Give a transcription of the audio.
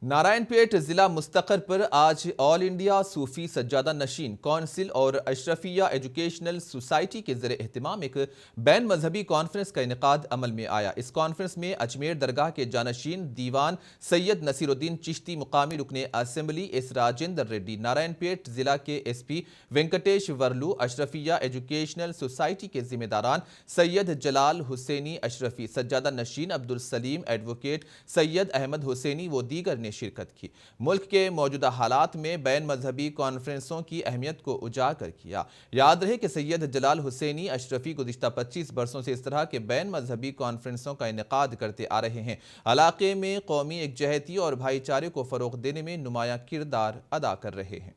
نارائن پیٹ ضلع مستقر پر آج آل انڈیا صوفی سجادہ نشین کونسل اور اشرفیہ ایجوکیشنل سوسائٹی کے زیر اہتمام ایک بین مذہبی کانفرنس کا انعقاد عمل میں آیا۔ اس کانفرنس میں اجمیر درگاہ کے جانشین دیوان سید نصیر الدین چشتی، مقامی رکن assembly S Rajender Reddy, Narayanpet ضلع کے S P Venkateshwarlu, Ashrafia educational society کے ذمہ داران سید جلال حسینی اشرفی، سجادہ نشین عبدالسلیم، ایڈوکیٹ سید احمد حسینی و دیگر نے شرکت کی۔ ملک کے موجودہ حالات میں بین مذہبی کانفرنسوں کی اہمیت کو اجاگر کیا۔ یاد رہے کہ سید جلال حسینی اشرفی گزشتہ 25 برسوں سے اس طرح کے بین مذہبی کانفرنسوں کا انعقاد کرتے آ رہے ہیں، علاقے میں قومی یکجہتی اور بھائی چارے کو فروغ دینے میں نمایاں کردار ادا کر رہے ہیں۔